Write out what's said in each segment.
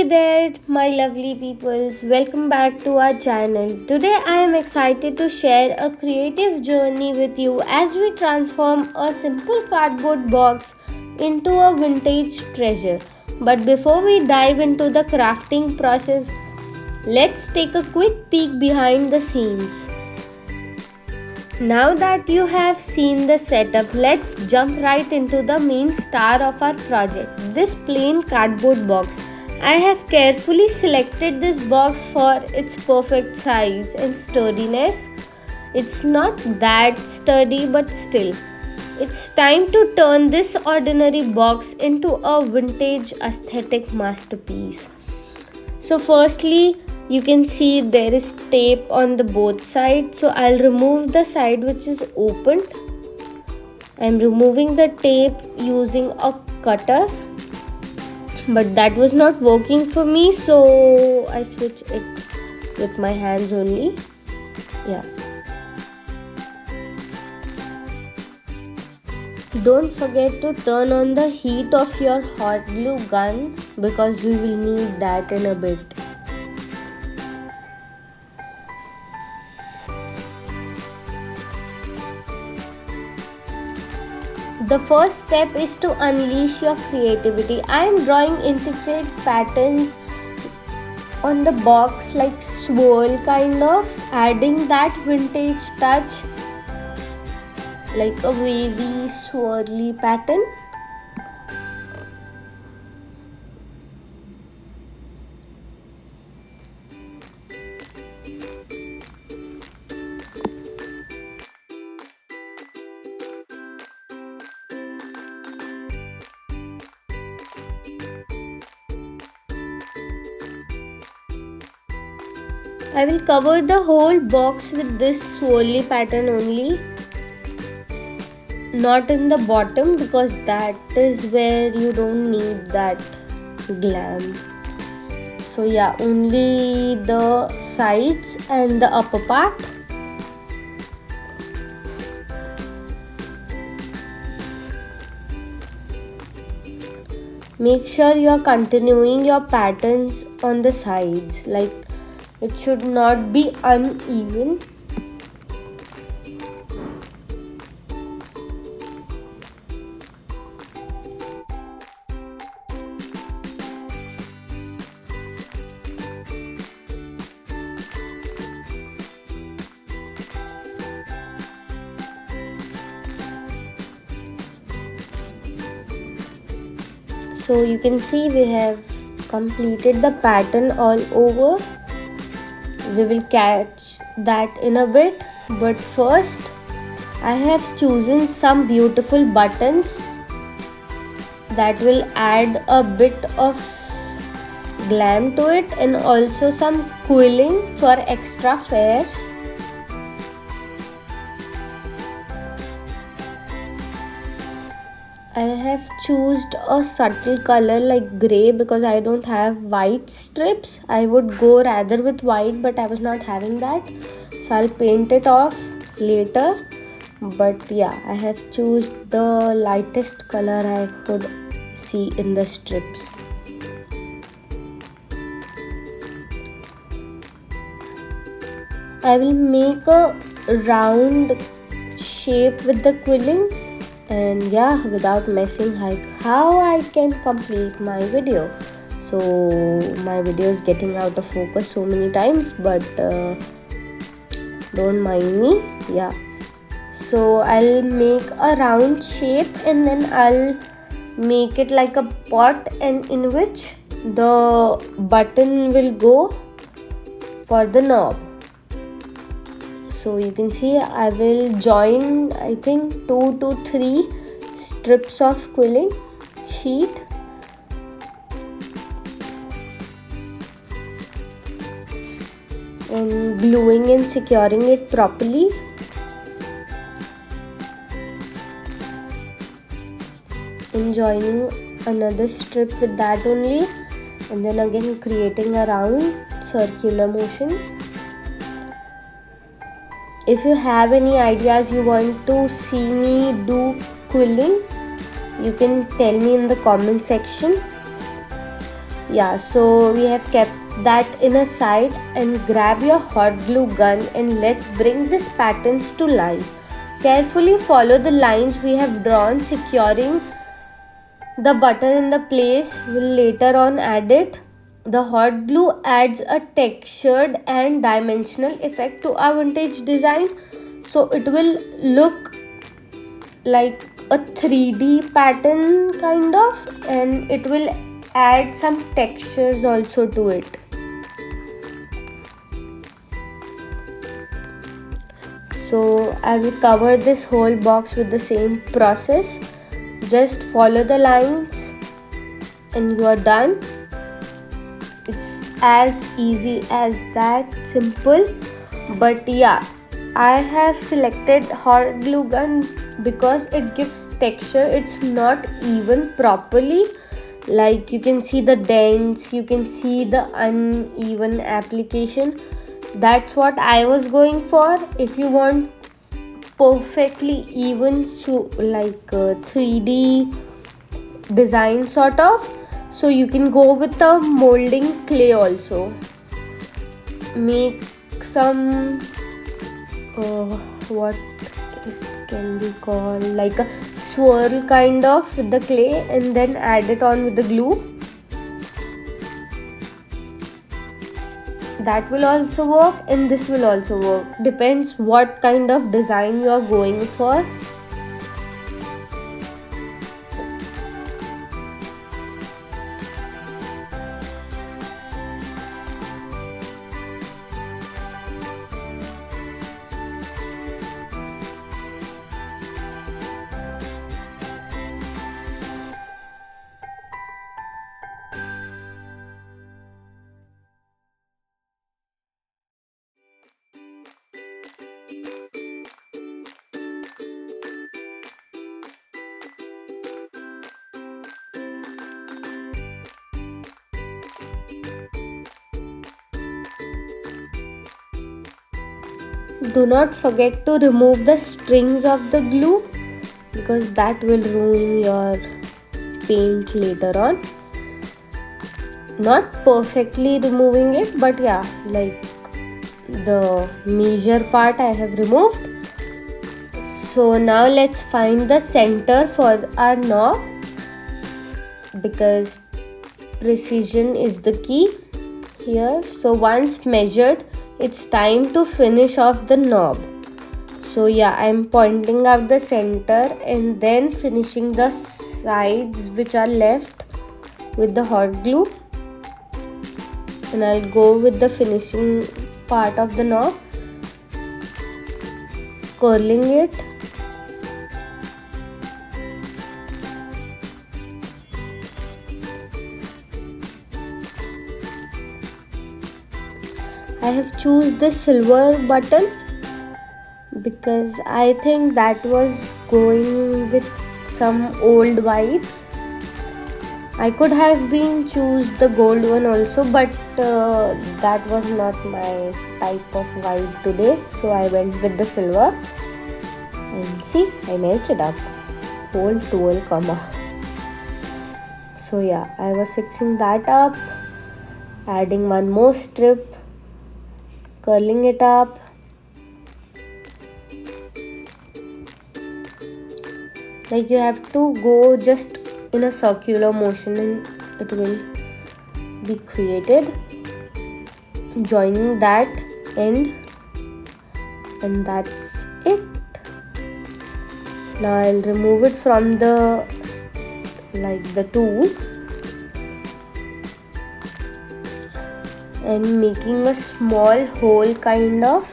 Hey there, my lovely peoples. Welcome back to our channel. Today I am excited to share a creative journey with you as we transform a simple cardboard box into a vintage treasure. But before we dive into the crafting process, let's take a quick peek behind the scenes. Now that you have seen the setup, let's jump right into the main star of our project, this plain cardboard box. I have carefully selected this box for its perfect size and sturdiness. It's not that sturdy, but still. It's time to turn this ordinary box into a vintage aesthetic masterpiece. So, firstly, you can see there is tape on the both sides. So, I'll remove the side which is opened. I'm removing the tape using a cutter, but that was not working for me, so I switch it with my hands only. Yeah. Don't forget to turn on the heat of your hot glue gun because we will need that in a bit. The first step is to unleash your creativity. I am drawing intricate patterns on the box like swirl kind of, adding that vintage touch like a wavy swirly pattern. I will cover the whole box with this swirly pattern only, not in the bottom because that is where you don't need that glam. So yeah, only the sides and the upper part. Make sure you're continuing your patterns on the sides, like it should not be uneven. So you can see we have completed the pattern all over. We will catch that in a bit, but first I have chosen some beautiful buttons that will add a bit of glam to it, and also some quilling for extra fairs. I have chosen a subtle color like grey because I don't have white strips. I would go rather with white, but I was not having that, so I'll paint it off later. But yeah, I have chosen the lightest color I could see in the strips. I will make a round shape with the quilling, and yeah, without messing like how I can complete my video. So my video is getting out of focus so many times, but don't mind me. Yeah, so I'll make a round shape and then I'll make it like a pot, and in which the button will go for the knob. So you can see I will join, I think, 2 to 3 strips of quilling sheet. And gluing and securing it properly. And joining another strip with that only. And then again creating a round circular motion. If you have any ideas you want to see me do quilling, you can tell me in the comment section. Yeah, so we have kept that in a side, and grab your hot glue gun and let's bring these patterns to life. Carefully follow the lines we have drawn, securing the button in the place. We'll later on add it. The hot glue adds a textured and dimensional effect to our vintage design, so it will look like a 3D pattern kind of, and it will add some textures also to it. So I will cover this whole box with the same process. Just follow the lines and you are done. It's as easy as that, simple. But yeah, I have selected hot glue gun because it gives texture. It's not even properly, like you can see the dents, you can see the uneven application. That's what I was going for. If you want perfectly even, so like 3D design sort of, so you can go with the molding clay also. Make some what it can be called, like a swirl kind of with the clay, and then add it on with the glue. That will also work, and this will also work. Depends what kind of design you are going for. Do not forget to remove the strings of the glue, because that will ruin your paint later on. Not perfectly removing it, but yeah, like the major part I have removed. So now let's find the center for our knob, because precision is the key here. So once measured, it's time to finish off the knob. So yeah, I'm pointing out the center and then finishing the sides which are left with the hot glue, and I'll go with the finishing part of the knob, curling it. I have choose the silver button because I think that was going with some old vibes. I could have been choose the gold one also, but that was not my type of vibe today, so I went with the silver. And see, I messed it up, whole 12 comma. So yeah, I was fixing that up, adding one more strip, curling it up. Like you have to go just in a circular motion and it will be created. Joining that end, and that's it. Now I'll remove it from the tool and making a small hole kind of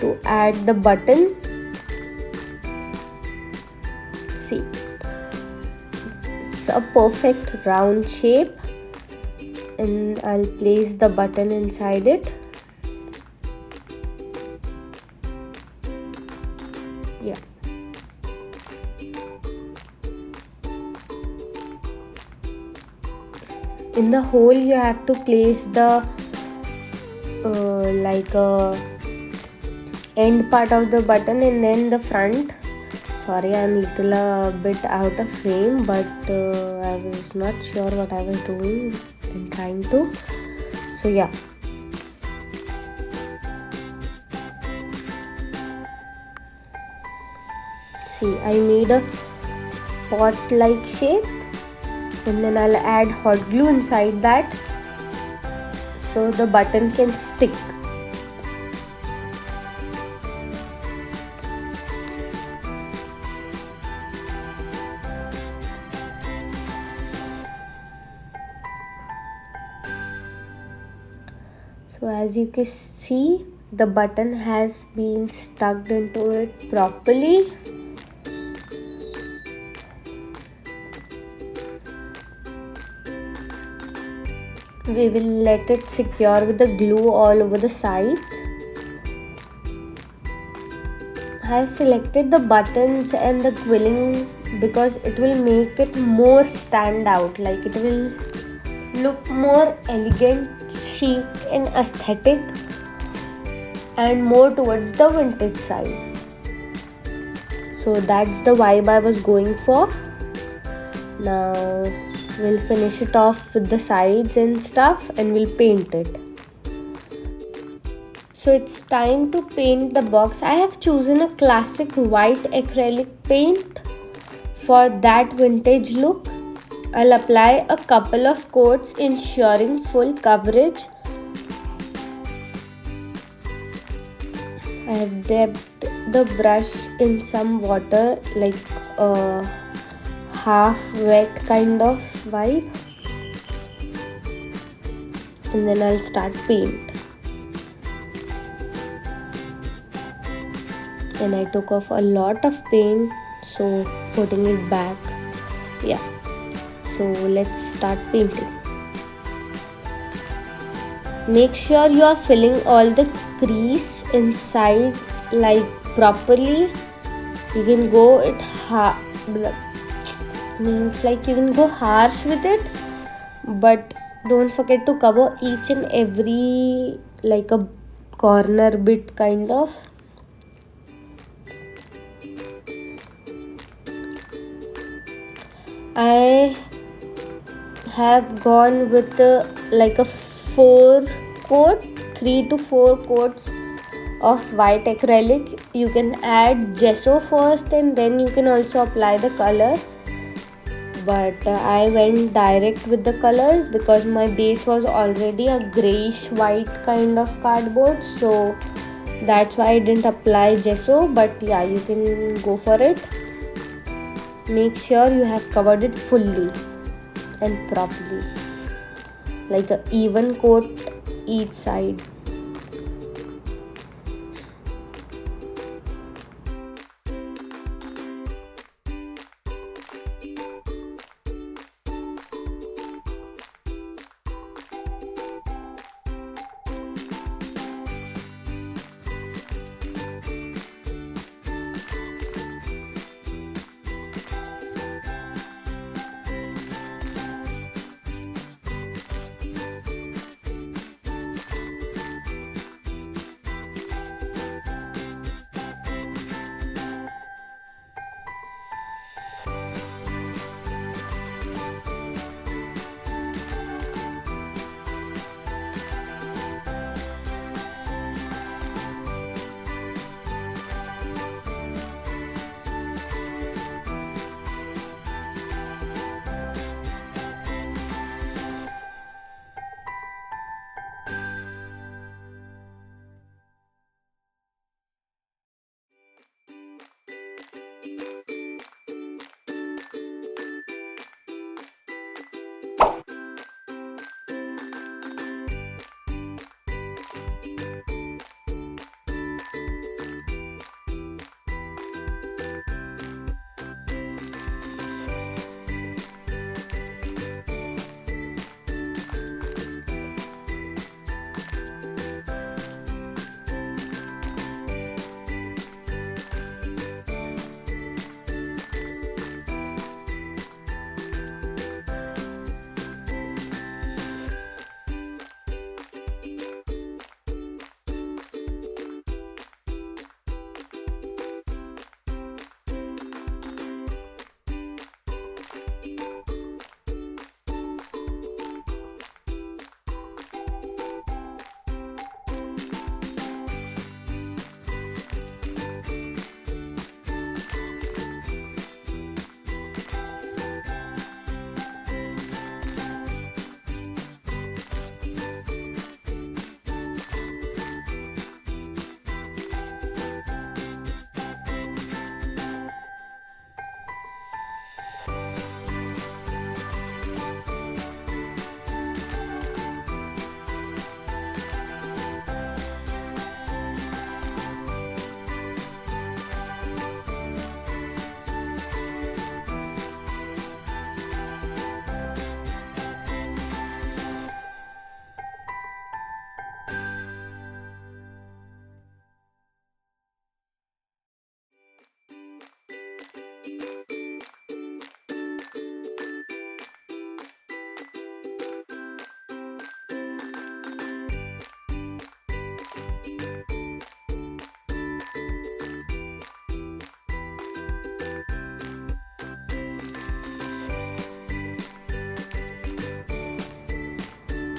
to add the button. See, it's a perfect round shape, and I'll place the button inside it. Yeah. In the hole you have to place the end part of the button and then the front. Sorry, I'm little bit out of frame, but I was not sure what I was doing. and trying to. So yeah. See, I made a pot like shape, and then I'll add hot glue inside that so the button can stick. So as you can see, the button has been stuck into it properly. We will let it secure with the glue all over the sides. I have selected the buttons and the quilling because it will make it more stand out, like it will look more elegant, chic and aesthetic, and more towards the vintage side. So that's the vibe I was going for. Now we'll finish it off with the sides and stuff, and we'll paint it. So it's time to paint the box. I have chosen a classic white acrylic paint for that vintage look. I'll apply a couple of coats, ensuring full coverage. I have dipped the brush in some water, like a half wet kind of vibe, and then I'll start paint. And I took off a lot of paint, so putting it back. Yeah, so let's start painting. Make sure you are filling all the crease inside like properly. You can go means like you can go harsh with it, but don't forget to cover each and every like a corner bit kind of. I have gone with like a 3 to 4 coats of white acrylic. You can add gesso first and then you can also apply the color, but I went direct with the color because my base was already a grayish white kind of cardboard, so that's why I didn't apply gesso. But yeah, you can go for it. Make sure you have covered it fully and properly, like an even coat each side.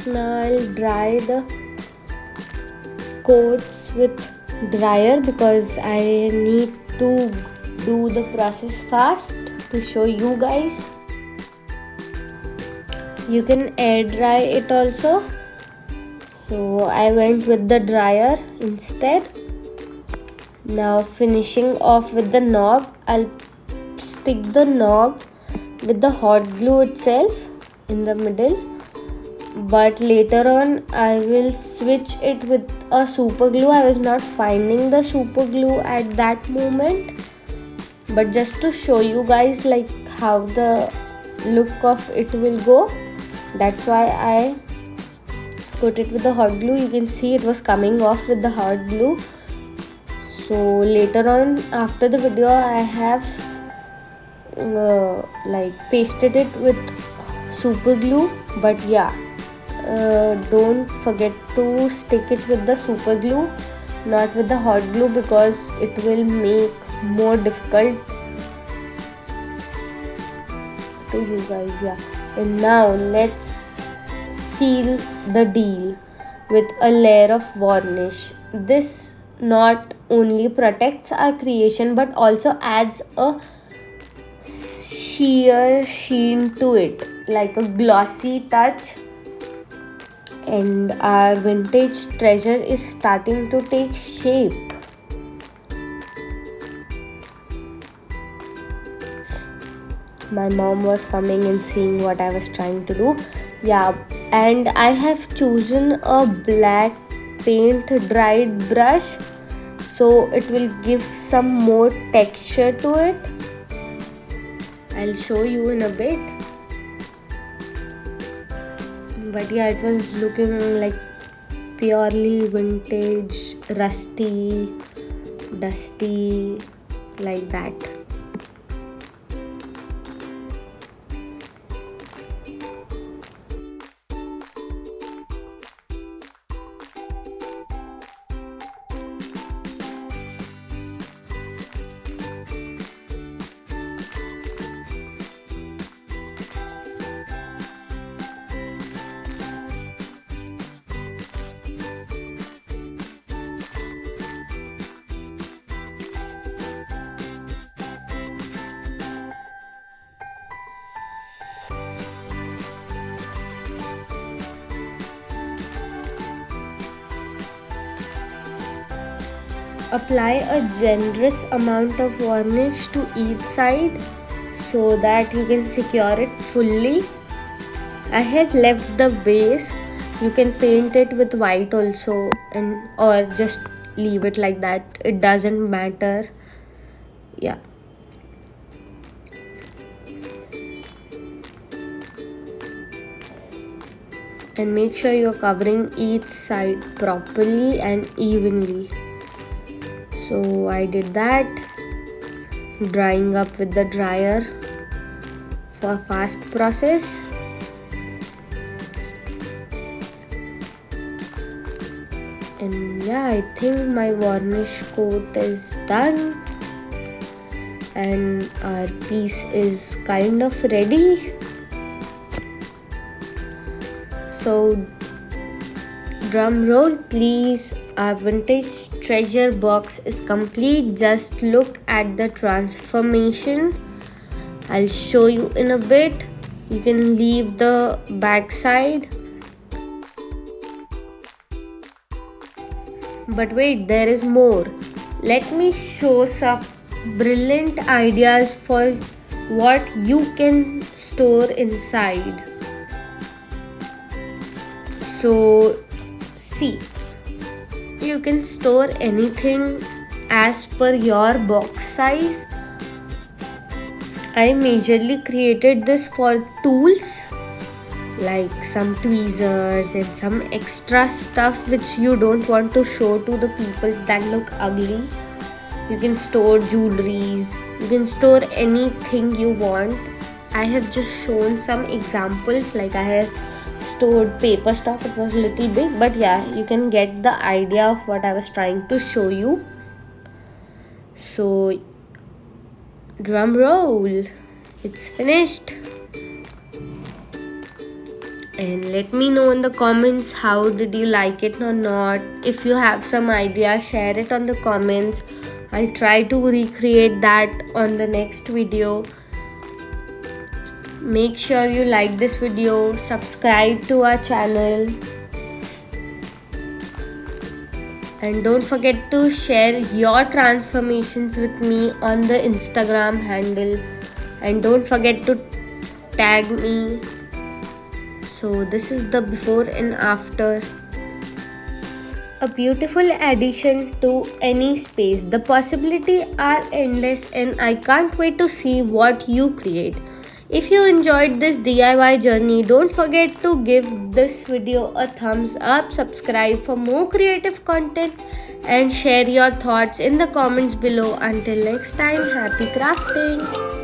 Now I'll dry the coats with dryer because I need to do the process fast to show you guys. You can air dry it also, so I went with the dryer instead. Now finishing off with the knob, I'll stick the knob with the hot glue itself in the middle, but later on I will switch it with a super glue. I was not finding the super glue at that moment, but just to show you guys like how the look of it will go, that's why I put it with the hot glue. You can see it was coming off with the hot glue. So later on after the video I have like pasted it with super glue, but yeah, don't forget to stick it with the super glue, not with the hot glue, because it will make more difficult to you guys. Yeah, and now let's seal the deal with a layer of varnish. This not only protects our creation but also adds a sheer sheen to it, like a glossy touch, and our vintage treasure is starting to take shape. My mom was coming and seeing what I was trying to do. Yeah, and I have chosen a black paint dried brush, so it will give some more texture to it. I'll show you in a bit. But yeah, it was looking like purely vintage, rusty, dusty, like that. Apply a generous amount of varnish to each side so that you can secure it fully. I have left the base. You can paint it with white also, and or just leave it like that. It doesn't matter. Yeah. And make sure you're covering each side properly and evenly. So I did that, drying up with the dryer for a fast process. And yeah, I think my varnish coat is done and our piece is kind of ready. So drum roll please. Our vintage treasure box is complete. Just look at the transformation. I'll show you in a bit. You can leave the back side. But wait, there is more. Let me show some brilliant ideas for what you can store inside. So see, you can store anything as per your box size. I majorly created this for tools like some tweezers and some extra stuff which you don't want to show to the people that look ugly. You can store jewelries, you can store anything you want. I have just shown some examples, like I have stored paper stock. It was a little big, but yeah, you can get the idea of what I was trying to show you. So drum roll, it's finished. and let me know in the comments how did you like it or not. If you have some idea, share it on the comments. I'll try to recreate that on the next video. Make sure you like this video, subscribe to our channel, and don't forget to share your transformations with me on the Instagram handle, and don't forget to tag me. So this is the before and after. A beautiful addition to any space. The possibilities are endless and I can't wait to see what you create. If you enjoyed this DIY journey, don't forget to give this video a thumbs up, subscribe for more creative content, and share your thoughts in the comments below. Until next time, happy crafting!